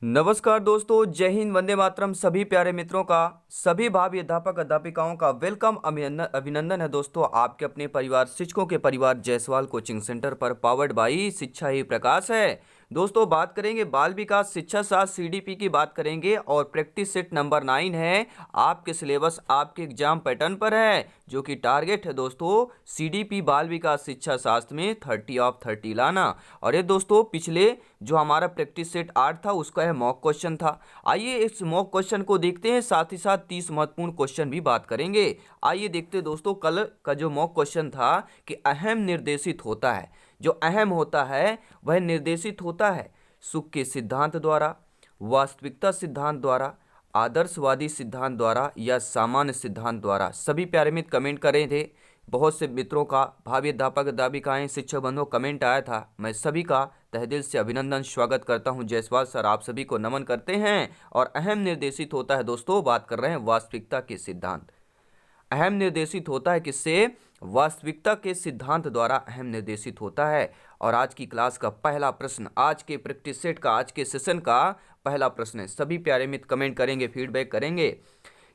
नमस्कार दोस्तों, जय हिंद, वंदे मातरम। सभी प्यारे मित्रों का, सभी भावी अध्यापक अध्यापिकाओं का वेलकम, अभिनंदन अभिनंदन है दोस्तों। आपके अपने परिवार शिक्षकों के परिवार जायसवाल कोचिंग सेंटर पर, पावर्ड बाई शिक्षा ही प्रकाश है। दोस्तों बात करेंगे बाल विकास शिक्षा शास्त्र सीडीपी की बात करेंगे और प्रैक्टिस सेट नंबर 9 है। आपके सिलेबस आपके एग्जाम पैटर्न पर है, जो कि टारगेट है दोस्तों सीडीपी बाल विकास शिक्षा शास्त्र में 30 ऑफ 30 लाना। और ये दोस्तों पिछले जो हमारा प्रैक्टिस सेट 8 था उसका यह मॉक क्वेश्चन था। आइए इस मॉक क्वेश्चन को देखते हैं, साथ ही साथ 30 महत्वपूर्ण क्वेश्चन भी बात करेंगे। आइए देखते हैं दोस्तों, कल का जो मॉक क्वेश्चन था कि अहम निर्देशित होता है, जो अहम होता है वह निर्देशित होता है सुख के सिद्धांत द्वारा, वास्तविकता सिद्धांत द्वारा, आदर्शवादी सिद्धांत द्वारा या सामान्य सिद्धांत द्वारा। सभी प्यारे मित्र कमेंट कर रहे थे, बहुत से मित्रों का, भावी अध्यापक अध्यापिकाएं, शिक्षक बंधुओं कमेंट आया था। मैं सभी का तहे दिल से अभिनंदन स्वागत करता हूं। जायसवाल सर आप सभी को नमन करते हैं। और अहम निर्देशित होता है दोस्तों, बात कर रहे हैं वास्तविकता के सिद्धांत। अहम निर्देशित होता है किससे? वास्तविकता के सिद्धांत द्वारा अहम निर्देशित होता है। और आज की क्लास का पहला प्रश्न, आज के प्रैक्टिस सेट का, आज के सेशन का पहला प्रश्न है। सभी प्यारे मित्र कमेंट करेंगे, फीडबैक करेंगे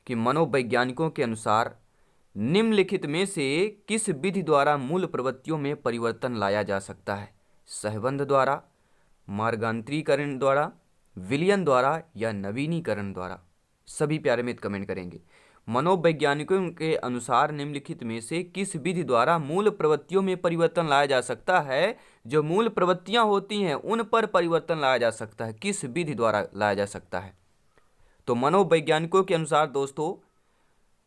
कि मनोवैज्ञानिकों के अनुसार निम्नलिखित में से किस विधि द्वारा मूल प्रवृत्तियों में परिवर्तन लाया जा सकता है? सहबंध द्वारा, मार्गांतरीकरण द्वारा, विलयन द्वारा या नवीनीकरण द्वारा। सभी प्यारे मित्र कमेंट करेंगे। मनोवैज्ञानिकों के अनुसार निम्नलिखित में से किस विधि द्वारा मूल प्रवृत्तियों में परिवर्तन लाया जा सकता है? जो मूल प्रवृत्तियां होती हैं उन पर परिवर्तन लाया जा सकता है, किस विधि द्वारा लाया जा सकता है? तो मनोवैज्ञानिकों के अनुसार दोस्तों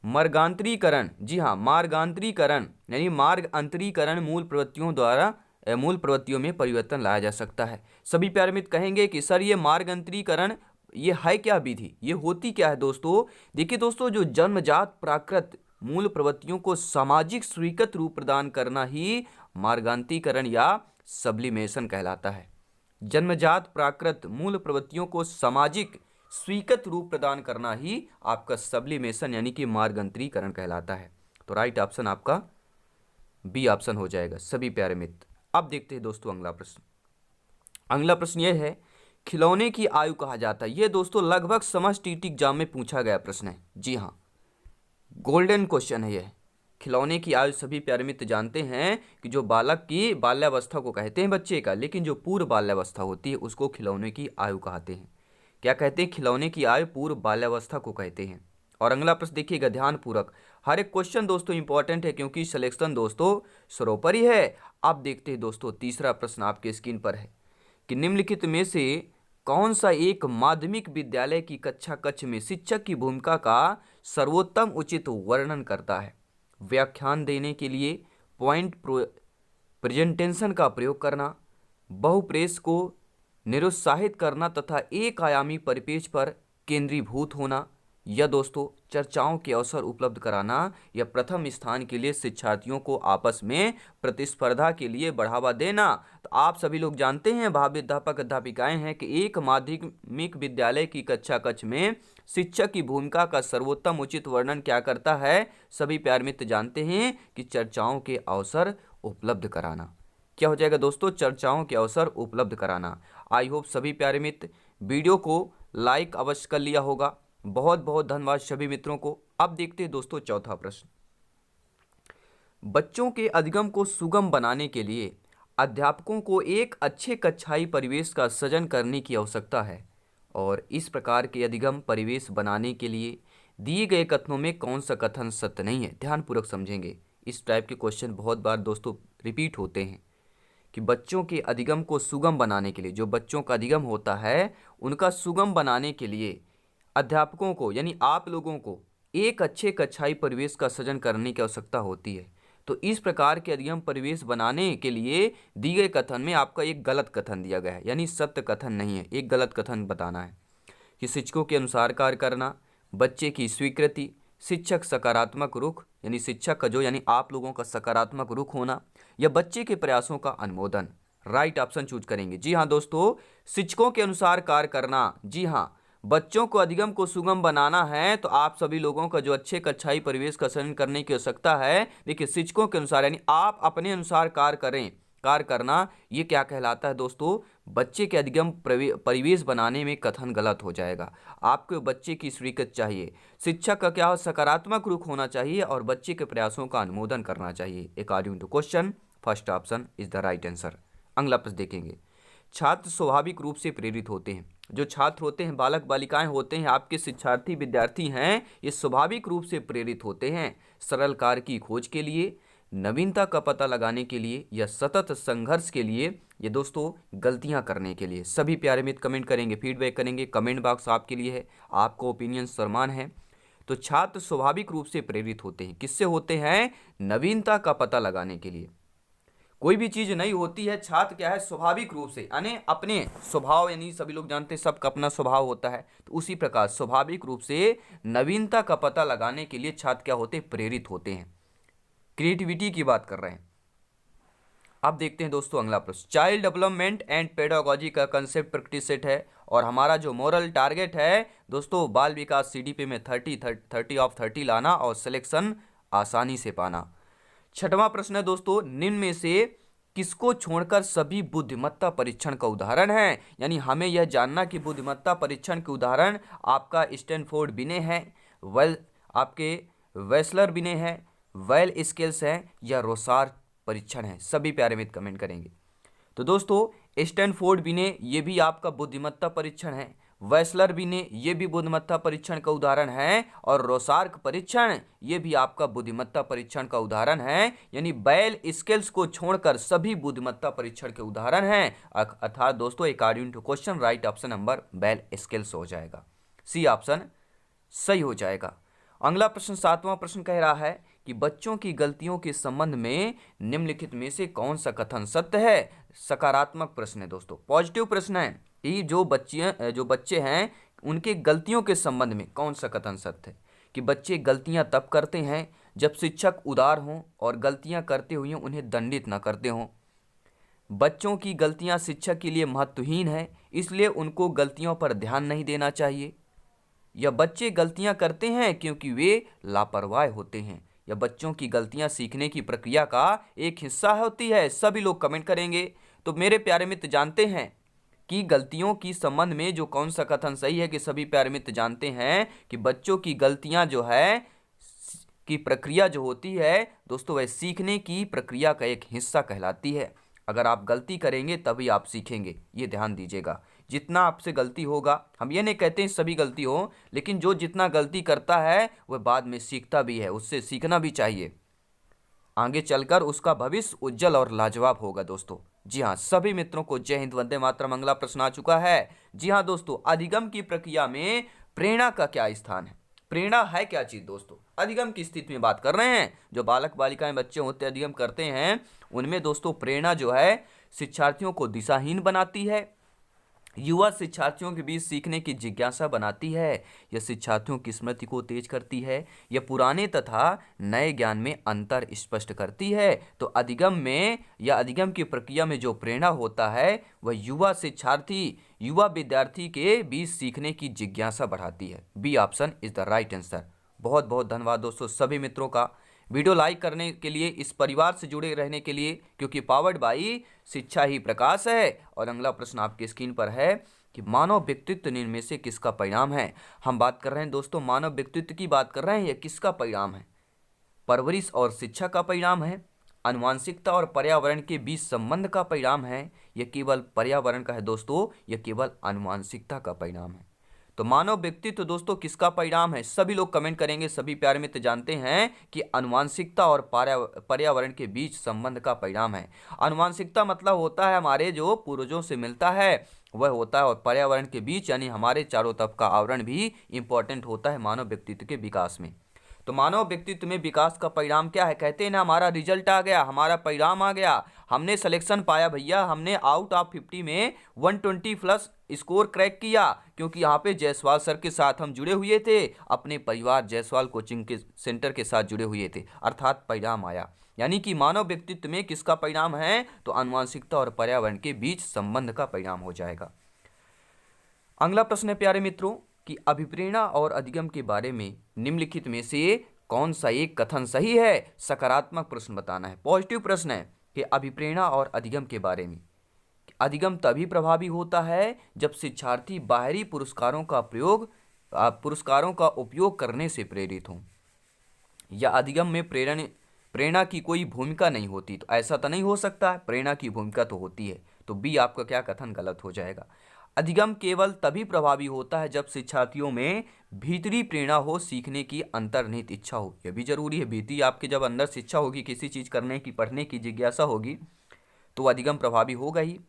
मार्गांतरीकरण, जी हाँ, मार्गांतरीकरण यानी मार्ग अंतरीकरण मूल प्रवृत्तियों द्वारा मूल प्रवृत्तियों में परिवर्तन लाया जा सकता है। सभी प्यारे मित्र कहेंगे कि सर ये मार्ग अंतरीकरण ये है क्या विधि, ये होती क्या है दोस्तों? देखिए दोस्तों, जो जन्मजात प्राकृत मूल प्रवृत्तियों को सामाजिक स्वीकृत रूप प्रदान करना ही मार्गांतरीकरण या सब्लिमेशन कहलाता है। जन्मजात प्राकृत मूल प्रवृत्तियों को सामाजिक स्वीकृत रूप प्रदान करना ही आपका सब्लिमेशन यानी कि मार्गांतरीकरण कहलाता है। तो राइट ऑप्शन आपका बी ऑप्शन हो जाएगा सभी प्यारे मित्र। अब देखते हैं दोस्तों अगला प्रश्न। अगला प्रश्न यह है, खिलौने की आयु कहा जाता है। यह दोस्तों लगभग समस्त टीटी एग्जाम में पूछा गया प्रश्न है। जी हाँ, गोल्डन क्वेश्चन है यह। खिलौने की आयु सभी प्यारे मित्र जानते हैं कि जो बालक की बाल्यावस्था को कहते हैं बच्चे का, लेकिन जो पूर्व बाल्यावस्था होती है उसको खिलौने की आयु कहते हैं। क्या कहते हैं? खिलौने की आयु पूर्व बाल्यावस्था को कहते हैं। और अगला प्रश्न देखिएगा ध्यानपूर्वक, हर एक क्वेश्चन दोस्तों इंपॉर्टेंट है क्योंकि सिलेक्शन दोस्तों सर्वोपरि है। अब देखते हैं दोस्तों, तीसरा प्रश्न आपके स्क्रीन पर है कि निम्नलिखित में से कौन सा एक माध्यमिक विद्यालय की कक्षा कक्ष में शिक्षक की भूमिका का सर्वोत्तम उचित वर्णन करता है? व्याख्यान देने के लिए पॉइंट प्रेजेंटेशन का प्रयोग करना, बहुप्रेस को निरुत्साहित करना तथा एक आयामी परिपेक्ष पर केंद्रीभूत होना, या दोस्तों चर्चाओं के अवसर उपलब्ध कराना, या प्रथम स्थान के लिए शिक्षार्थियों को आपस में प्रतिस्पर्धा के लिए बढ़ावा देना। तो आप सभी लोग जानते हैं, भावी अध्यापक अध्यापिकाएं हैं, कि एक माध्यमिक विद्यालय की कक्षा कक्ष में शिक्षक की भूमिका का सर्वोत्तम उचित वर्णन क्या करता है? सभी प्यारे मित्र जानते हैं कि चर्चाओं के अवसर उपलब्ध कराना। क्या हो जाएगा दोस्तों? चर्चाओं के अवसर उपलब्ध कराना। आई होप सभी प्यारे मित्र वीडियो को लाइक अवश्य कर लिया होगा। बहुत बहुत धन्यवाद सभी मित्रों को। अब देखते हैं दोस्तों चौथा प्रश्न। बच्चों के अधिगम को सुगम बनाने के लिए अध्यापकों को एक अच्छे कक्षाई परिवेश का सृजन करने की आवश्यकता है, और इस प्रकार के अधिगम परिवेश बनाने के लिए दिए गए कथनों में कौन सा कथन सत्य नहीं है? ध्यानपूर्वक समझेंगे। इस टाइप के क्वेश्चन बहुत बार दोस्तों रिपीट होते हैं कि बच्चों के अधिगम को सुगम बनाने के लिए, जो बच्चों का अधिगम होता है उनका सुगम बनाने के लिए अध्यापकों को यानी आप लोगों को एक अच्छे कक्षाई परिवेश का सृजन करने की आवश्यकता होती है। तो इस प्रकार के अधिगम परिवेश बनाने के लिए दिए गए कथन में आपका एक गलत कथन दिया गया है, यानी सत्य कथन नहीं है, एक गलत कथन बताना है कि शिक्षकों के अनुसार कार्य करना, बच्चे की स्वीकृति, शिक्षक सकारात्मक रुख यानी शिक्षक का जो यानी आप लोगों का सकारात्मक रुख होना, या बच्चे के प्रयासों का अनुमोदन। राइट ऑप्शन चूज करेंगे। जी हाँ दोस्तों, शिक्षकों के अनुसार कार्य करना। जी हाँ, बच्चों को अधिगम को सुगम बनाना है तो आप सभी लोगों का जो अच्छे कक्षाई परिवेश का सृजन करने की आवश्यकता है। देखिए शिक्षकों के अनुसार यानी आप अपने अनुसार कार्य करें, कार्य करना, ये क्या कहलाता है दोस्तों? बच्चे के अधिगम परिवेश बनाने में कथन गलत हो जाएगा। आपको बच्चे की स्वीकृति चाहिए, शिक्षक का क्या हो, सकारात्मक रुख होना चाहिए और बच्चे के प्रयासों का अनुमोदन करना चाहिए। According to question first option is the right answer. अगला प्रश्न देखेंगे। छात्र स्वाभाविक रूप से प्रेरित होते हैं। जो छात्र होते हैं, बालक बालिकाएं होते हैं, आपके शिक्षार्थी विद्यार्थी हैं, ये स्वाभाविक रूप से प्रेरित होते हैं सरल कार्य की खोज के लिए, नवीनता का पता लगाने के लिए या सतत संघर्ष के लिए, ये दोस्तों गलतियां करने के लिए। सभी प्यारे मित्र कमेंट करेंगे, फीडबैक करेंगे, कमेंट बॉक्स आपके लिए है, आपको ओपिनियन सम्मान है। तो छात्र स्वाभाविक रूप से प्रेरित होते हैं, किससे होते हैं? नवीनता का पता लगाने के लिए। कोई भी चीज नई होती है, छात्र क्या है, स्वाभाविक रूप से, यानी अपने स्वभाव, यानी सभी लोग जानते हैं सबका अपना स्वभाव होता है, तो उसी प्रकार स्वाभाविक रूप से नवीनता का पता लगाने के लिए छात्र क्या होते हैं? प्रेरित होते हैं। क्रिएटिविटी की बात कर रहे हैं। अब देखते हैं दोस्तों अगला प्रश्न। चाइल्ड डेवलपमेंट एंड पेडागोजी का कंसेप्ट प्रैक्टिस सेट है और हमारा जो मोरल टारगेट है दोस्तों, बाल विकास CDP में 30 ऑफ 30 लाना और सिलेक्शन आसानी से पाना। छठवां प्रश्न है दोस्तों, निम्न में से किसको छोड़कर सभी बुद्धिमत्ता परीक्षण का उदाहरण है? यानी हमें यह जानना कि बुद्धिमत्ता परीक्षण के उदाहरण आपका स्टैनफोर्ड बिने है, आपके वेस्लर बिने है, वेल स्केल्स है या रोसार परीक्षण है। सभी प्यारे मित्र कमेंट करेंगे। तो दोस्तों स्टैनफोर्ड बिने ये भी आपका बुद्धिमत्ता परीक्षण है, वेस्लर बिने ये भी बुद्धिमत्ता परीक्षण का उदाहरण है और रोसार्क परीक्षण ये भी आपका बुद्धिमत्ता परीक्षण का उदाहरण है। यानी बेल स्केल्स को छोड़कर सभी बुद्धिमत्ता परीक्षण के उदाहरण हैं। अर्थात दोस्तों according to question right option number bell scales हो जाएगा, सी ऑप्शन सही हो जाएगा। अगला प्रश्न, सातवां प्रश्न कह रहा है कि बच्चों की गलतियों के संबंध में निम्नलिखित में से कौन सा कथन सत्य है? सकारात्मक प्रश्न है दोस्तों, पॉजिटिव प्रश्न है। ये जो बच्चे हैं उनके गलतियों के संबंध में कौन सा कथन सत्य है? कि बच्चे गलतियां तब करते हैं जब शिक्षक उदार हों और गलतियां करते हुए उन्हें दंडित न करते हों। बच्चों की गलतियां शिक्षक के लिए महत्वहीन है, इसलिए उनको गलतियों पर ध्यान नहीं देना चाहिए। या बच्चे गलतियां करते हैं क्योंकि वे लापरवाह होते हैं, या बच्चों की गलतियां सीखने की प्रक्रिया का एक हिस्सा होती है। सभी लोग कमेंट करेंगे। तो मेरे प्यारे मित्र जानते हैं कि गलतियों की संबंध में जो कौन सा कथन सही है, कि सभी प्यारे मित्र जानते हैं कि बच्चों की गलतियां जो है की प्रक्रिया जो होती है दोस्तों, वह सीखने की प्रक्रिया का एक हिस्सा कहलाती है। अगर आप गलती करेंगे तभी आप सीखेंगे, ये ध्यान दीजिएगा। जितना आपसे गलती होगा, हम ये नहीं कहते हैं सभी गलती हो, लेकिन जो जितना गलती करता है वह बाद में सीखता भी है, उससे सीखना भी चाहिए। आगे चलकर उसका भविष्य उज्जवल और लाजवाब होगा दोस्तों। जी हाँ, सभी मित्रों को जय हिंद, वंदे मातरम। अगला प्रश्न आ चुका है। जी हाँ दोस्तों, अधिगम की प्रक्रिया में प्रेरणा का क्या स्थान है? प्रेरणा है क्या चीज दोस्तों? अधिगम की स्थिति में बात कर रहे हैं। जो बालक बालिकाएं बच्चे होते हैं अधिगम करते हैं, उनमें दोस्तों प्रेरणा जो है शिक्षार्थियों को दिशाहीन बनाती है, युवा शिक्षार्थियों के बीच सीखने की जिज्ञासा बनाती है, यह शिक्षार्थियों की स्मृति को तेज करती है, यह पुराने तथा नए ज्ञान में अंतर स्पष्ट करती है। तो अधिगम में या अधिगम की प्रक्रिया में जो प्रेरणा होता है वह युवा विद्यार्थी के बीच सीखने की जिज्ञासा बढ़ाती है। B option is the right answer. बहुत बहुत धन्यवाद दोस्तों सभी मित्रों का, वीडियो लाइक करने के लिए, इस परिवार से जुड़े रहने के लिए, क्योंकि पावर्ड बाई शिक्षा ही प्रकाश है। और अगला प्रश्न आपकी स्क्रीन पर है कि मानव व्यक्तित्व निम्न में से किसका परिणाम है? हम बात कर रहे हैं दोस्तों मानव व्यक्तित्व की बात कर रहे हैं, यह किसका परिणाम है? परवरिश और शिक्षा का परिणाम है, आनुवांशिकता और पर्यावरण के बीच संबंध का परिणाम है, यह केवल पर्यावरण का है दोस्तों, यह केवल आनुवांशिकता का परिणाम है। तो मानव व्यक्तित्व दोस्तों किसका परिणाम है? सभी लोग कमेंट करेंगे। सभी प्यारे मित्र जानते हैं कि आनुवांशिकता और पर्यावरण के बीच संबंध का परिणाम है। आनुवांशिकता मतलब होता है हमारे जो पूर्वजों से मिलता है वह होता है, और पर्यावरण के बीच यानी हमारे चारों तरफ का आवरण भी इंपॉर्टेंट होता है मानव व्यक्तित्व के विकास में। तो मानव व्यक्तित्व में विकास का परिणाम क्या है? कहते हैं ना, हमारा रिजल्ट आ गया, हमारा परिणाम आ गया, हमने सिलेक्शन पाया भैया, हमने आउट ऑफ 50 में 120 प्लस स्कोर क्रैक किया, क्योंकि यहाँ पे जायसवाल सर के साथ हम जुड़े हुए थे, अपने परिवार जायसवाल कोचिंग के सेंटर के साथ जुड़े हुए थे, अर्थात परिणाम आया। यानी कि मानव व्यक्तित्व में किसका परिणाम है? तो आनुवांशिकता और पर्यावरण के बीच संबंध का परिणाम हो जाएगा। अगला प्रश्न है प्यारे मित्रों कि अभिप्रेरणा और अधिगम के बारे में निम्नलिखित में से कौन सा एक कथन सही है? सकारात्मक प्रश्न बताना है, पॉजिटिव प्रश्न है। कि अभिप्रेरणा और अधिगम के बारे में। अधिगम तभी प्रभावी होता है जब शिक्षार्थी बाहरी पुरस्कारों का उपयोग करने से प्रेरित हों, या अधिगम में प्रेरणा की कोई भूमिका नहीं होती। तो ऐसा तो नहीं हो सकता है, प्रेरणा की भूमिका तो होती है। तो बी आपका क्या कथन गलत हो जाएगा। अधिगम केवल तभी प्रभावी होता है जब शिक्षार्थियों में भीतरी प्रेरणा हो, सीखने की अंतर्निहित इच्छा हो। यह भी जरूरी है, भीतरी आपके जब अंदर से इच्छा होगी किसी चीज करने की, पढ़ने की जिज्ञासा होगी, तो अधिगम प्रभावी होगा ही।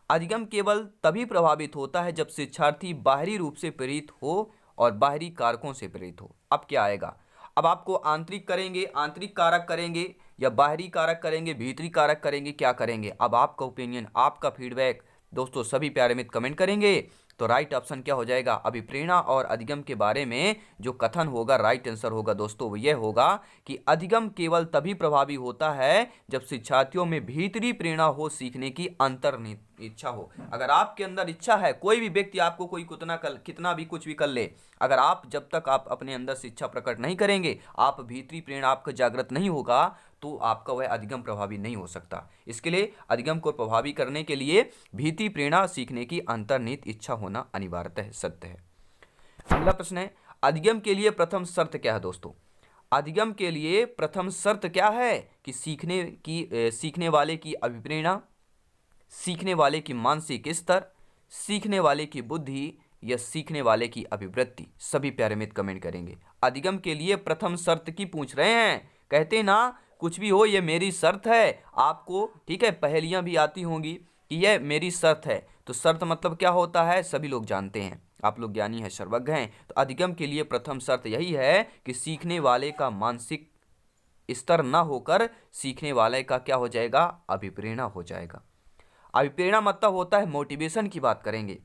अधिगम केवल तभी प्रभावित होता है जब शिक्षार्थी बाहरी रूप से प्रेरित हो और बाहरी कारकों से प्रेरित हो। अब क्या आएगा, अब आपको आंतरिक कारक करेंगे या बाहरी कारक करेंगे, भीतरी कारक करेंगे, क्या करेंगे? अब आपका ओपिनियन, आपका फीडबैक दोस्तों सभी प्यारे मित्र कमेंट करेंगे। तो राइट ऑप्शन क्या हो जाएगा, अभिप्रेरणा और अधिगम के बारे में जो कथन होगा, राइट आंसर होगा दोस्तों वो यह होगा कि अधिगम केवल तभी प्रभावी होता है जब शिक्षार्थियों में भीतरी प्रेरणा हो, सीखने की अंतर्निहित इच्छा हो। अगर आपके अंदर इच्छा है, कोई भी व्यक्ति आपको कोई कितना भी कुछ भी कर ले, अगर आप जब तक आप अपने अंदर से इच्छा प्रकट नहीं करेंगे, आप भीतरी प्रेरणा आपका जागृत नहीं होगा, तो आपका वह अधिगम प्रभावी नहीं हो सकता। इसके लिए अधिगम को प्रभावी करने के लिए भीतरी प्रेरणा, सीखने की अंतर्निहित इच्छा होना अनिवार्यतः सत्य है। अगला प्रश्न है, अधिगम के लिए प्रथम शर्त क्या है दोस्तों? अधिगम के लिए प्रथम शर्त क्या है कि सीखने वाले की अभिप्रेरणा, सीखने वाले की मानसिक स्तर, सीखने वाले की बुद्धि या सीखने वाले की अभिवृत्ति। सभी प्यारे मित्र कमेंट करेंगे। अधिगम के लिए प्रथम शर्त की पूछ रहे हैं, कहते ना कुछ भी हो ये मेरी शर्त है। आपको ठीक है पहेलियां भी आती होंगी कि यह मेरी शर्त है, तो शर्त मतलब क्या होता है सभी लोग जानते हैं, आप लोग ज्ञानी हैं, सर्वज्ञ हैं। तो अधिगम के लिए प्रथम शर्त यही है कि सीखने वाले का मानसिक स्तर ना होकर सीखने वाले का क्या हो जाएगा, अभिप्रेरणा हो जाएगा। अभिप्रेरणा मतलब होता है मोटिवेशन की बात करेंगे,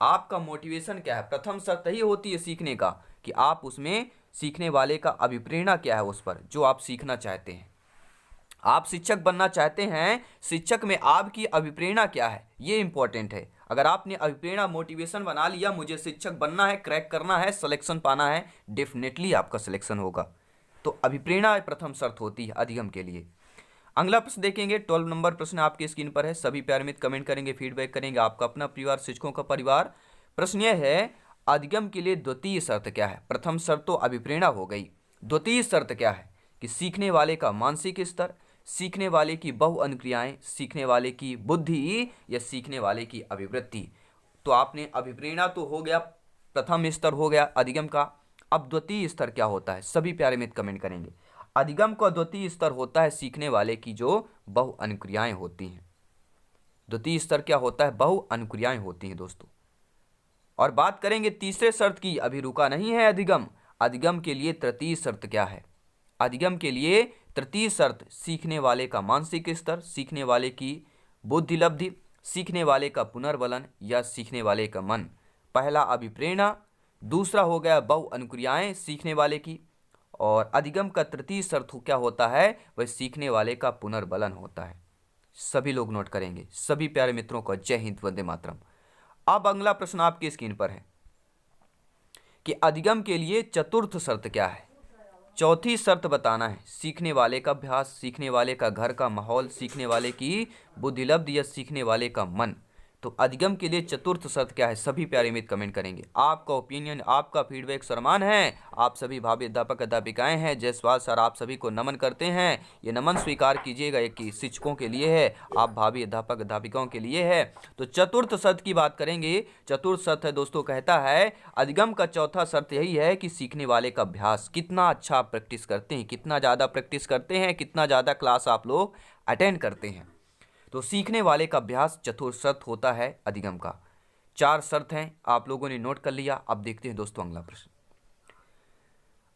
आपका मोटिवेशन क्या है। प्रथम शर्त ही होती है सीखने का कि आप उसमें सीखने वाले का अभिप्रेरणा क्या है, उस पर जो आप सीखना चाहते हैं। आप शिक्षक बनना चाहते हैं, शिक्षक में आपकी अभिप्रेरणा क्या है, ये इंपॉर्टेंट है। अगर आपने अभिप्रेरणा मोटिवेशन बना लिया, मुझे शिक्षक बनना है, क्रैक करना है, सिलेक्शन पाना है, डेफिनेटली आपका सिलेक्शन होगा। तो अभिप्रेरणा प्रथम शर्त होती है अधिगम के लिए। अगला प्रश्न देखेंगे, 12 नंबर प्रश्न आपके स्क्रीन पर है। सभी प्यारे मित्र कमेंट करेंगे, फीडबैक करेंगे। आपका अपना परिवार, शिक्षकों का परिवार। प्रश्न यह है, अधिगम के लिए द्वितीय शर्त क्या है? प्रथम शर्त तो अभिप्रेरणा हो गई, द्वितीय शर्त क्या है कि सीखने वाले का मानसिक स्तर, सीखने वाले की बहु अनुक्रियाएं, सीखने वाले की बुद्धि या सीखने वाले की अभिवृत्ति। तो आपने अभिप्रेरणा तो हो गया, प्रथम स्तर हो गया अधिगम का। अब द्वितीय स्तर क्या होता है, सभी प्यारे मित्र कमेंट करेंगे। अधिगम का द्वितीय स्तर होता है सीखने वाले की जो बहु अनुक्रियाएं होती हैं। द्वितीय स्तर क्या होता है, बहु अनुक्रियाएं होती हैं दोस्तों। और बात करेंगे तीसरे शर्त की, अभी रुका नहीं है अधिगम। अधिगम के लिए तृतीय शर्त क्या है? अधिगम के लिए तृतीय शर्त सीखने वाले का मानसिक स्तर, सीखने वाले की बुद्धि लब्धि, सीखने वाले का पुनर्बलन या सीखने वाले का मन। पहला अभिप्रेरणा, दूसरा हो गया बहु अनुक्रियाएं सीखने वाले की, और अधिगम का तृतीय शर्त क्या होता है, वह सीखने वाले का पुनर्बलन होता है। सभी लोग नोट करेंगे। सभी प्यारे मित्रों को जय हिंद, वंदे मातरम। अब अगला प्रश्न आपकी स्क्रीन पर है कि अधिगम के लिए चतुर्थ शर्त क्या है? चौथी शर्त बताना है। सीखने वाले का अभ्यास, सीखने वाले का घर का माहौल, सीखने वाले की बुद्धिलब्धि या सीखने वाले का मन। तो अधिगम के लिए चतुर्थ शर्त क्या है, सभी प्यारे मित्र कमेंट करेंगे। आपका ओपिनियन, आपका फीडबैक सम्मान है। आप सभी भावी अध्यापक अध्यापिकाएं हैं, जयसवाल सर आप सभी को नमन करते हैं। ये नमन स्वीकार कीजिएगा, एक कि शिक्षकों के लिए है, आप भावी अध्यापक अध्यापिकाओं के लिए है। तो चतुर्थ शर्त की बात करेंगे। चतुर्थ शर्त है दोस्तों, कहता है अधिगम का चौथा शर्त यही है कि सीखने वाले का अभ्यास, कितना अच्छा आप प्रैक्टिस करते हैं, कितना ज़्यादा प्रैक्टिस करते हैं, कितना ज़्यादा क्लास आप लोग अटेंड करते हैं। तो सीखने वाले का अभ्यास चतुर्थ शर्त होता है अधिगम का। 4 शर्त हैं, आप लोगों ने नोट कर लिया। अब देखते हैं दोस्तों अगला प्रश्न।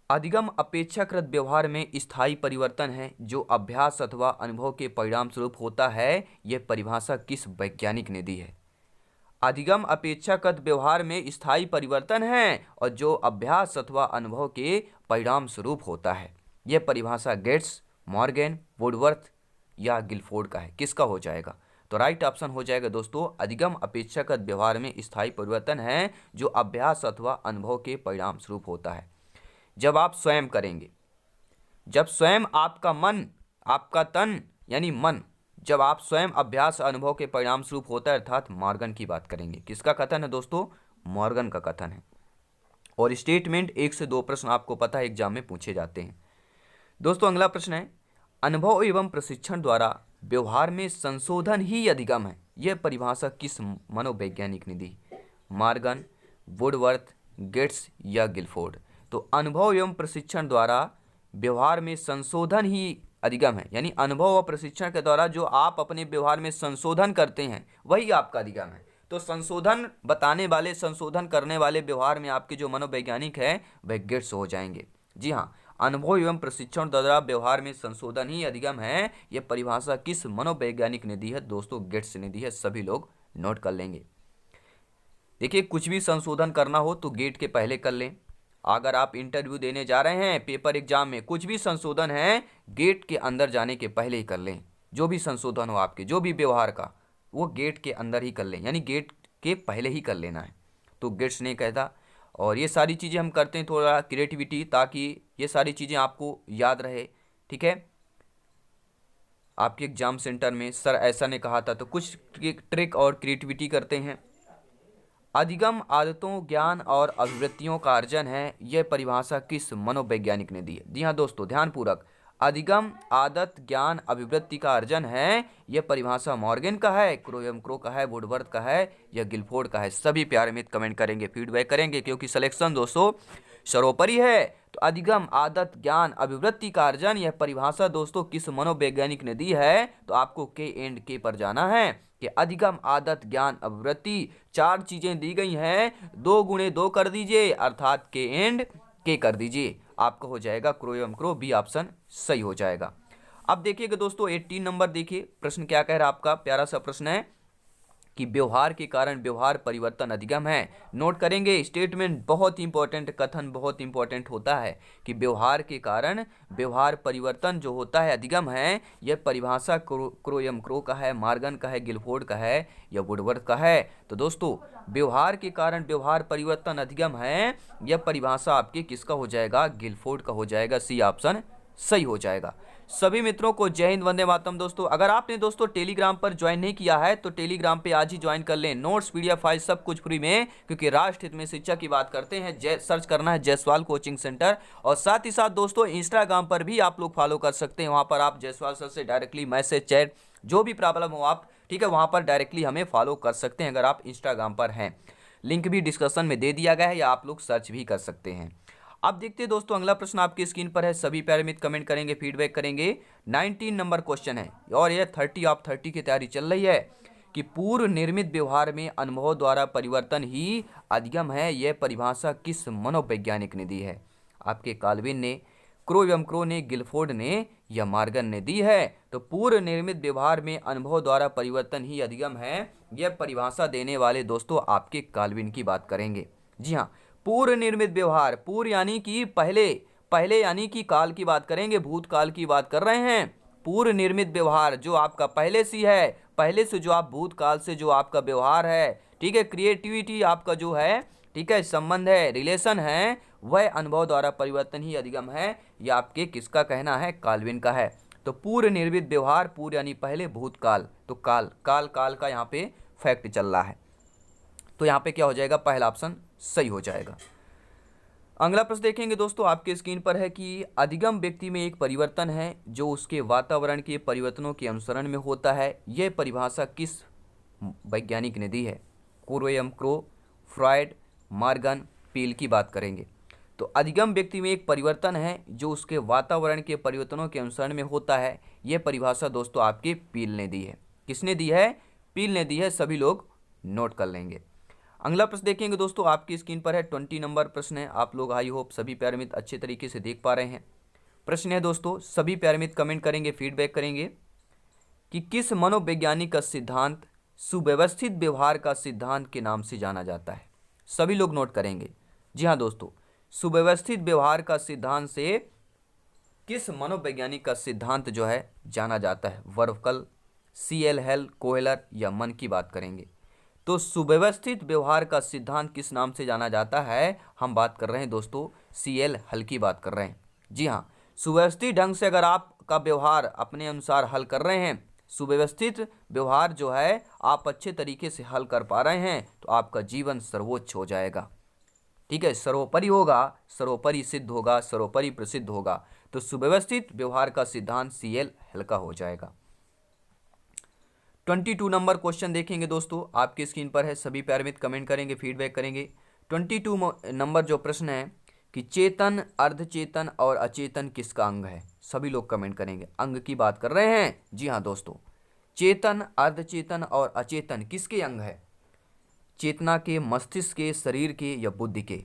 अधिगम अपेक्षाकृत व्यवहार में स्थायी परिवर्तन है जो अभ्यास अथवा अनुभव के परिणाम स्वरूप होता है। यह परिभाषा किस वैज्ञानिक ने दी है? अधिगम अपेक्षाकृत व्यवहार में स्थायी परिवर्तन है और जो अभ्यास अथवा अनुभव के परिणाम स्वरूप होता है। यह परिभाषा गेट्स, मॉर्गन, वुडवर्थ या गिलफोर्ड का है। किसका हो जाएगा? तो राइट ऑप्शन हो जाएगा दोस्तों, अधिगम अपेक्षाकृत व्यवहार में स्थायी परिवर्तन है जो अभ्यास अथवा अनुभव के परिणाम स्वरूप होता है। जब आप स्वयं करेंगे, जब स्वयं आपका मन, आपका तन यानी मन जब आप स्वयं अभ्यास अनुभव के परिणाम स्वरूप होता है, अर्थात मॉर्गन की बात करेंगे। किसका कथन है दोस्तों? मॉर्गन का कथन है। और स्टेटमेंट 1 से 2 प्रश्न आपको पता है एग्जाम में पूछे जाते हैं। दोस्तों अगला प्रश्न है, अनुभव एवं प्रशिक्षण द्वारा व्यवहार में संशोधन ही अधिगम है, यह परिभाषा किस मनोवैज्ञानिक ने दी? मॉर्गन, वुडवर्थ, गेट्स या गिलफोर्ड? तो अनुभव एवं प्रशिक्षण द्वारा व्यवहार में संशोधन ही अधिगम है, यानी अनुभव और प्रशिक्षण के द्वारा जो आप अपने व्यवहार में संशोधन करते हैं वही आपका अधिगम है। तो संशोधन बताने वाले, संशोधन करने वाले व्यवहार में आपके जो मनोवैज्ञानिक है वह गेट्स हो जाएंगे। जी हाँ, अनुभव एवं प्रशिक्षण द्वारा व्यवहार में संशोधन ही अधिगम है, यह परिभाषा किस मनोवैज्ञानिक ने दी है? दोस्तों गेट्स ने दी है। सभी लोग नोट कर लेंगे। देखिए, कुछ भी संशोधन करना हो तो गेट के पहले कर लें। अगर आप इंटरव्यू देने जा रहे हैं, पेपर एग्जाम में, कुछ भी संशोधन है गेट के अंदर जाने के पहले ही कर लें। जो भी संशोधन हो आपके, जो भी व्यवहार का, वो गेट के अंदर ही कर लें, यानी गेट के पहले ही कर लेना है। तो गेट्स ने कहता। और ये सारी चीज़ें हम करते हैं थोड़ा क्रिएटिविटी, ताकि ये सारी चीज़ें आपको याद रहे। ठीक है, आपके एग्जाम सेंटर में सर ऐसा ने कहा था, तो कुछ ट्रिक और क्रिएटिविटी करते हैं। अधिगम आदतों, ज्ञान और अभिवृत्तियों का अर्जन है, यह परिभाषा किस मनोवैज्ञानिक ने दी है? जी हाँ दोस्तों, ध्यानपूर्वक, अधिगम आदत, ज्ञान, अभिवृत्ति का अर्जन है, यह परिभाषा मॉर्गन का है, क्रो का है, वुडवर्थ का है या गिलफोर्ड का है? सभी प्यारे मित्र कमेंट करेंगे, फीडबैक करेंगे, क्योंकि सिलेक्शन दोस्तों सर्वोपरि है। तो अधिगम आदत, ज्ञान, अभिवृत्ति का अर्जन, यह परिभाषा दोस्तों किस मनोवैज्ञानिक ने दी है? तो आपको के पर जाना है कि अधिगम आदत, ज्ञान, अभिवृत्ति, 4 चीजें दी गई हैं, 2 गुणे 2 कर दीजिए, अर्थात के कर दीजिए। आपका हो जाएगा क्रो, बी ऑप्शन सही हो जाएगा। अब देखिएगा दोस्तों 18 नंबर देखिए, प्रश्न क्या कह रहा है आपका, प्यारा सा प्रश्न है कि व्यवहार के कारण व्यवहार परिवर्तन अधिगम है। नोट करेंगे, स्टेटमेंट बहुत इंपॉर्टेंट, कथन बहुत इंपॉर्टेंट होता है कि व्यवहार के कारण व्यवहार परिवर्तन जो होता है अधिगम है। यह परिभाषा क्रो का है, मॉर्गन का है, गिलफोर्ड का है या वुडवर्थ का है? तो दोस्तों व्यवहार के कारण व्यवहार परिवर्तन अधिगम है, यह परिभाषा आपके किसका हो जाएगा? गिलफोर्ड का हो जाएगा। सी ऑप्शन सही हो जाएगा। सभी मित्रों को जय हिंद, वंदे मातरम। दोस्तों अगर आपने दोस्तों टेलीग्राम पर ज्वाइन नहीं किया है तो टेलीग्राम पे आज ही ज्वाइन कर लें। नोट्स, पीडीएफ फाइल सब कुछ फ्री में, क्योंकि राष्ट्र हित में शिक्षा की बात करते हैं। सर्च करना है जायसवाल कोचिंग सेंटर। और साथ ही साथ दोस्तों इंस्टाग्राम पर भी आप लोग फॉलो कर सकते हैं, वहां पर आप जायसवाल सर से डायरेक्टली मैसेज, चैट, जो भी प्रॉब्लम हो आप, ठीक है, वहां पर डायरेक्टली हमें फॉलो कर सकते हैं अगर आप इंस्टाग्राम पर हैं। लिंक भी डिस्क्रिप्शन में दे दिया गया है, या आप लोग सर्च भी कर सकते हैं। अब देखते हैं दोस्तों अगला प्रश्न आपकी स्क्रीन पर है, सभी प्यारे मित्र कमेंट करेंगे, फीडबैक करेंगे। 19 नंबर क्वेश्चन है और यह 30 ऑफ 30 की तैयारी चल रही है कि पूर्व निर्मित व्यवहार में अनुभव द्वारा परिवर्तन ही अधिगम है, यह परिभाषा किस मनोवैज्ञानिक ने दी है? आपके काल्विन ने, क्रो ने, गिलफोर्ड ने या मॉर्गन ने दी है? तो पूर्व निर्मित व्यवहार में अनुभव द्वारा परिवर्तन ही अधिगम है, यह परिभाषा देने वाले दोस्तों आपके काल्विन की बात करेंगे। जी हाँ, पूर्व निर्मित व्यवहार, पूर्व यानी कि पहले यानी कि काल की बात करेंगे, भूतकाल की बात कर रहे हैं। पूर्व निर्मित व्यवहार जो आपका पहले से है, पहले से जो आप भूतकाल से जो आपका व्यवहार है, ठीक है, क्रिएटिविटी आपका जो है, ठीक है, संबंध है, रिलेशन है, वह अनुभव द्वारा परिवर्तन ही अधिगम है। यह आपके किसका कहना है? काल्विन का है। तो पूर्व निर्मित व्यवहार, पूर्व यानी पहले, भूतकाल, तो काल का यहाँ पे फैक्ट चल रहा है। तो यहाँ पे क्या हो जाएगा? पहला ऑप्शन सही हो जाएगा। अगला प्रश्न देखेंगे दोस्तों आपके स्क्रीन पर है कि अधिगम व्यक्ति में एक परिवर्तन है जो उसके वातावरण के परिवर्तनों के अनुसरण में होता है, यह परिभाषा किस वैज्ञानिक ने दी है? क्रो, फ्रॉयड, मॉर्गन, पील की बात करेंगे। तो अधिगम व्यक्ति में एक परिवर्तन है जो उसके वातावरण के परिवर्तनों के अनुसरण में होता है, यह परिभाषा दोस्तों आपके पील ने दी है। किसने दी है? पील ने दी है। सभी लोग नोट कर लेंगे। अगला प्रश्न देखेंगे दोस्तों आपकी स्क्रीन पर है, 20 नंबर प्रश्न है। आप लोग आई होप सभी प्यारे मित्र अच्छे तरीके से देख पा रहे हैं। प्रश्न है दोस्तों, सभी प्यारे मित्र कमेंट करेंगे, फीडबैक करेंगे कि किस मनोवैज्ञानिक का सिद्धांत सुव्यवस्थित व्यवहार का सिद्धांत के नाम से जाना जाता है? सभी लोग नोट करेंगे। जी हाँ दोस्तों, सुव्यवस्थित व्यवहार का सिद्धांत से किस मनोवैज्ञानिक का सिद्धांत जो है जाना जाता है? वर्वकल, CL हेल, कोहलर या मन की बात करेंगे। तो सुव्यवस्थित व्यवहार का सिद्धांत किस नाम से जाना जाता है? हम बात कर रहे हैं दोस्तों CL हल की बात कर रहे हैं। जी हाँ, सुव्यवस्थित ढंग से अगर आपका व्यवहार अपने अनुसार हल कर रहे हैं, सुव्यवस्थित व्यवहार जो है आप अच्छे तरीके से हल कर पा रहे हैं तो आपका जीवन सर्वोच्च हो जाएगा। ठीक है, सर्वोपरि होगा, सर्वोपरि सिद्ध होगा, सर्वोपरि प्रसिद्ध होगा। तो सुव्यवस्थित व्यवहार का सिद्धांत CL हल्का हो जाएगा। 22 नंबर क्वेश्चन देखेंगे दोस्तों, आपकी स्क्रीन पर है। सभी प्यारे मित्र कमेंट करेंगे, फीडबैक करेंगे। 22 नंबर जो प्रश्न है कि चेतन, अर्धचेतन और अचेतन किसका अंग है? सभी लोग कमेंट करेंगे। अंग की बात कर रहे हैं, जी हाँ दोस्तों, चेतन, अर्धचेतन और अचेतन किसके अंग है? चेतना के, मस्तिष्क के, शरीर के या बुद्धि के?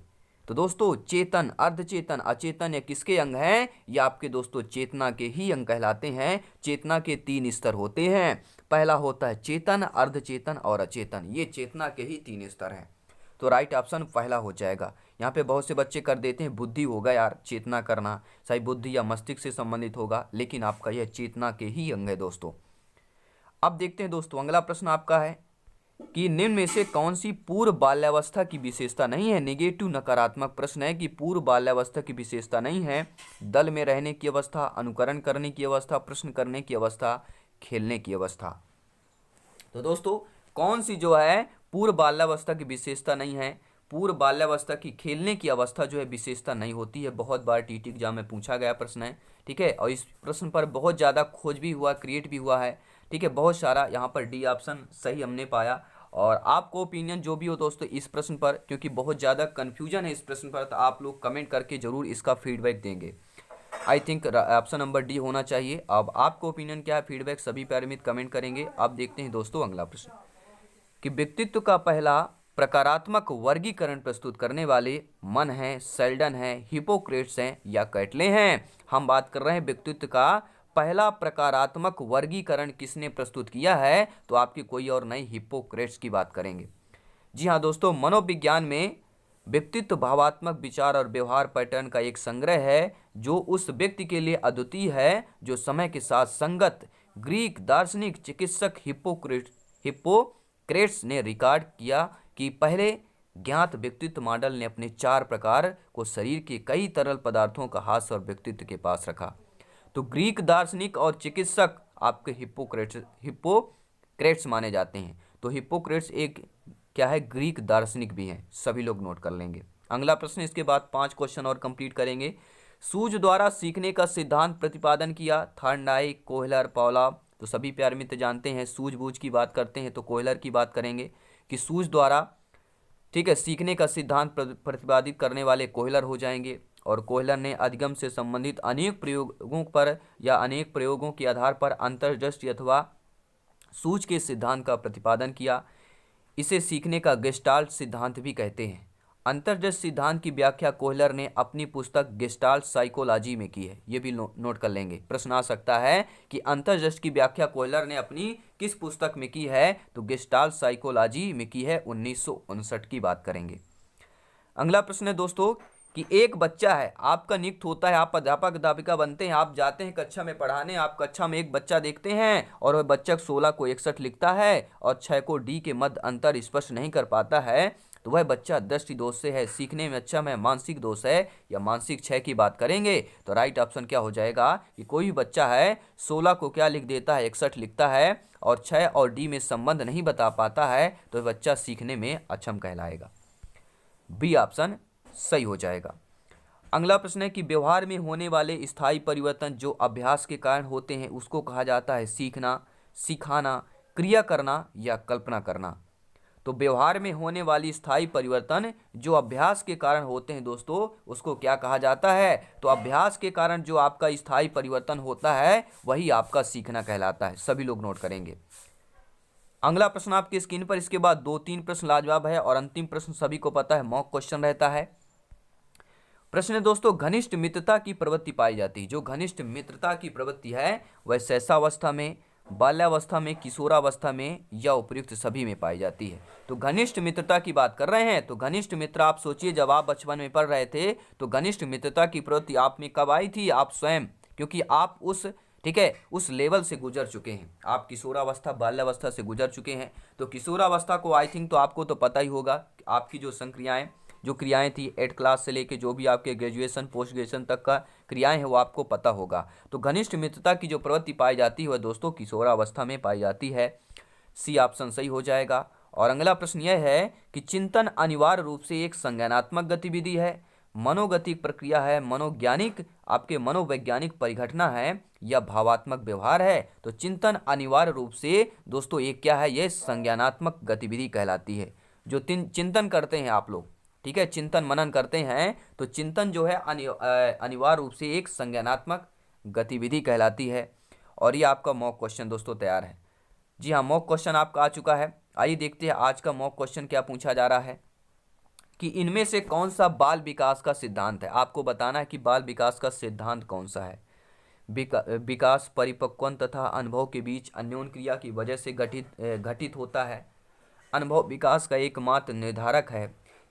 तो दोस्तों चेतन, अर्धचेतन, अचेतन या किसके अंग हैं? ये आपके दोस्तों चेतना के ही अंग कहलाते हैं। चेतना के 3 स्तर होते हैं। पहला होता है चेतन, अर्धचेतन और अचेतन। ये चेतना के ही 3 स्तर हैं। तो राइट ऑप्शन पहला हो जाएगा। यहाँ पे बहुत से बच्चे कर देते हैं बुद्धि होगा यार, चेतना करना शायद बुद्धि या मस्तिष्क से संबंधित होगा, लेकिन आपका यह चेतना के ही अंग है दोस्तों। अब देखते हैं दोस्तों, अगला प्रश्न आपका है कि निम्न में से कौन सी पूर्व बाल्यावस्था की विशेषता नहीं है? नेगेटिव, नकारात्मक प्रश्न है कि पूर्व बाल्यावस्था की विशेषता नहीं है। दल में रहने की अवस्था, अनुकरण करने की अवस्था, प्रश्न करने की अवस्था, खेलने की अवस्था। तो दोस्तों कौन सी जो है पूर्व बाल्यावस्था की विशेषता नहीं है? पूर्व बाल्यावस्था की खेलने की अवस्था जो है विशेषता नहीं होती है। बहुत बार टीटी एग्जाम में पूछा गया प्रश्न है, ठीक है, और इस प्रश्न पर बहुत ज़्यादा खोज भी हुआ, क्रिएट भी हुआ है, ठीक है, बहुत सारा। यहाँ पर डी ऑप्शन सही हमने पाया। और आपको ओपिनियन जो भी हो दोस्तों इस प्रश्न पर, क्योंकि बहुत ज़्यादा कन्फ्यूजन है इस प्रश्न पर, तो आप लोग कमेंट करके जरूर इसका फीडबैक देंगे। I think option number D होना चाहिए। अब आपको ओपिनियन क्या है, फीडबैक सभी प्यारे मित्र कमेंट करेंगे। अब देखते हैं दोस्तों अगला प्रश्न कि व्यक्तित्व का पहला प्रकारात्मक वर्गीकरण प्रस्तुत करने वाले मन हैं, सेल्डन हैं, हिपोक्रेट्स हैं या कैटले हैं? हम बात कर रहे हैं व्यक्तित्व का पहला प्रकारात्मक वर्गीकरण किसने प्रस्तुत किया है? तो आपकी कोई और नहीं, हिपोक्रेट्स की बात करेंगे। जी हाँ दोस्तों, मनोविज्ञान में व्यक्तित्व भावात्मक विचार और व्यवहार पैटर्न का एक संग्रह है जो उस व्यक्ति के लिए अद्वितीय है जो समय के साथ संगत। ग्रीक दार्शनिक चिकित्सक हिप्पोक्रेट्स ने रिकॉर्ड किया कि पहले ज्ञात व्यक्तित्व मॉडल ने अपने 4 प्रकार को शरीर के कई तरल पदार्थों का हास्य और व्यक्तित्व के पास रखा। तो ग्रीक दार्शनिक और चिकित्सक आपके हिप्पोक्रेट्स माने जाते हैं। तो हिप्पोक्रेट्स एक क्या है, ग्रीक दार्शनिक भी हैं। सभी लोग नोट कर लेंगे। अगला प्रश्न, इसके बाद 5 क्वेश्चन और कंप्लीट करेंगे। सूझ द्वारा सीखने का सिद्धांत प्रतिपादन किया, थॉर्नडाइक, कोहलर, पॉला। तो सभी प्यारे मित्र जानते हैं, सूझबूझ की बात करते हैं तो कोहलर की बात करेंगे कि सूझ द्वारा, ठीक है, सीखने का सिद्धांत प्रतिपादित करने वाले कोहलर हो जाएंगे। और कोहलर ने अधिगम से संबंधित अनेक प्रयोगों पर या अनेक प्रयोगों के आधार पर अंतर्दृष्टि अथवा सूझ के सिद्धांत का प्रतिपादन किया। इसे सीखने का गेस्टाल्ट सिद्धांत भी कहते हैं। अंतर्दृष्टि सिद्धांत की व्याख्या कोहलर ने अपनी पुस्तक गेस्टाल्ट साइकोलॉजी में की है। ये भी नोट कर लेंगे, प्रश्न आ सकता है कि अंतर्दृष्टि की व्याख्या कोहलर ने अपनी किस पुस्तक में की है? तो गेस्टाल्ट साइकोलॉजी में की है, 1959 की बात करेंगे। अगला प्रश्न है दोस्तों कि एक बच्चा है, आपका नियुक्त होता है, आप अध्यापक अध्यापिका बनते हैं, आप जाते हैं कक्षा में पढ़ाने, आप कक्षा में एक बच्चा देखते हैं और वह बच्चा 16 को 61 लिखता है और 6 को डी के मध्य अंतर स्पष्ट नहीं कर पाता है। तो वह बच्चा दृष्टि दोष से है, सीखने में अच्छा है, मानसिक दोष है या मानसिक क्षय की बात करेंगे। तो राइट ऑप्शन क्या हो जाएगा कि कोई भी बच्चा है 16 को क्या लिख देता है, 61 लिखता है और 6 और डी में संबंध नहीं बता पाता है, तो वह बच्चा सीखने में अक्षम कहलाएगा। बी ऑप्शन सही हो जाएगा। अगला प्रश्न है कि व्यवहार में होने वाले स्थायी परिवर्तन जो अभ्यास के कारण होते हैं उसको कहा जाता है सीखना, सिखाना, क्रिया करना या कल्पना करना। तो व्यवहार में होने वाली स्थायी परिवर्तन जो अभ्यास के कारण होते हैं दोस्तों उसको क्या कहा जाता है? तो अभ्यास के कारण जो आपका स्थायी परिवर्तन होता है वही आपका सीखना कहलाता है। सभी लोग नोट करेंगे। अगला प्रश्न आपकी स्क्रीन पर, इसके बाद 2-3 प्रश्न लाजवाब है और अंतिम प्रश्न सभी को पता है मॉक क्वेश्चन रहता है। प्रश्न है दोस्तों, घनिष्ठ मित्रता की प्रवृत्ति पाई जाती है। जो घनिष्ठ मित्रता की प्रवृत्ति है वह शैशवावस्था में, बाल्यावस्था में, किशोरावस्था में या उपयुक्त सभी में पाई जाती है। तो घनिष्ठ मित्रता की बात कर रहे हैं तो घनिष्ठ मित्र, आप सोचिए जब आप बचपन में पढ़ रहे थे तो घनिष्ठ मित्रता की प्रवृत्ति आप में कब आई थी? आप स्वयं, क्योंकि आप उस, ठीक है, उस लेवल से गुजर चुके हैं। आप किशोरावस्था, बाल्यावस्था से गुजर चुके हैं। तो किशोरावस्था को आई थिंक तो आपको तो पता ही होगा, आपकी जो संक्रियाएं जो क्रियाएं थी 8 क्लास से लेके जो भी आपके ग्रेजुएशन पोस्ट ग्रेजुएशन तक का क्रियाएं हैं वो आपको पता होगा। तो घनिष्ठ मित्रता की जो प्रवृत्ति पाई जाती है वह दोस्तों किशोरावस्था में पाई जाती है। सी ऑप्शन सही हो जाएगा। और अगला प्रश्न यह है कि चिंतन अनिवार्य रूप से एक संज्ञानात्मक गतिविधि है, मनोगतिक प्रक्रिया है, मनोवैज्ञानिक आपके मनोवैज्ञानिक परिघटना है या भावात्मक व्यवहार है। तो चिंतन अनिवार्य रूप से दोस्तों एक क्या है, यह संज्ञानात्मक गतिविधि कहलाती है। जो चिंतन करते हैं आप लोग, ठीक है, चिंतन मनन करते हैं, तो चिंतन जो है अनिवार्य रूप से एक संज्ञानात्मक गतिविधि कहलाती है। और ये आपका मॉक क्वेश्चन दोस्तों तैयार है। जी हाँ, मॉक क्वेश्चन आपका आ चुका है। आइए देखते हैं आज का मॉक क्वेश्चन क्या पूछा जा रहा है कि इनमें से कौन सा बाल विकास का सिद्धांत है। आपको बताना है कि बाल विकास का सिद्धांत कौन सा है। विकास परिपक्वन तथा अनुभव के बीच अन्योन्य क्रिया की वजह से घटित होता है। अनुभव विकास का एकमात्र निर्धारक है।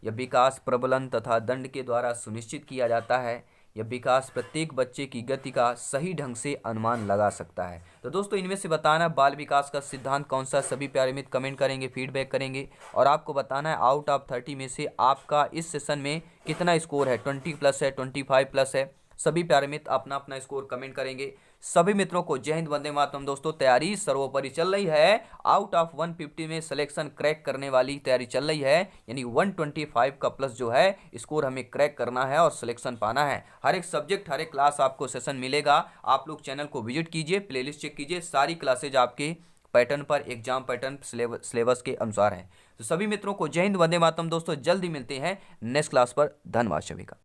यह विकास प्रबलन तथा दंड के द्वारा सुनिश्चित किया जाता है। यह विकास प्रत्येक बच्चे की गति का सही ढंग से अनुमान लगा सकता है। तो दोस्तों इनमें से बताना बाल विकास का सिद्धांत कौन सा। सभी प्यारे मित्र कमेंट करेंगे, फीडबैक करेंगे और आपको बताना है आउट ऑफ 30 में से आपका इस सेशन में कितना स्कोर है। 20+ है, 25+ है। सभी प्यारे मित्र अपना अपना स्कोर कमेंट करेंगे। सभी मित्रों को जय हिंद, वंदे मातरम। दोस्तों तैयारी सर्वोपरि चल रही है। आउट ऑफ 150 में सिलेक्शन क्रैक करने वाली तैयारी चल रही है, यानी 125 का प्लस जो है स्कोर हमें क्रैक करना है और सिलेक्शन पाना है। हर एक सब्जेक्ट हर एक क्लास आपको सेशन मिलेगा। आप लोग चैनल को विजिट कीजिए, प्लेलिस्ट चेक कीजिए, सारी क्लासेज आपके पैटर्न पर, एग्जाम पैटर्न सिलेबस के अनुसार है। तो सभी मित्रों को जय हिंद, वंदे मातरम। दोस्तों जल्दी मिलते हैं नेक्स्ट क्लास पर। धन्यवाद सभी का।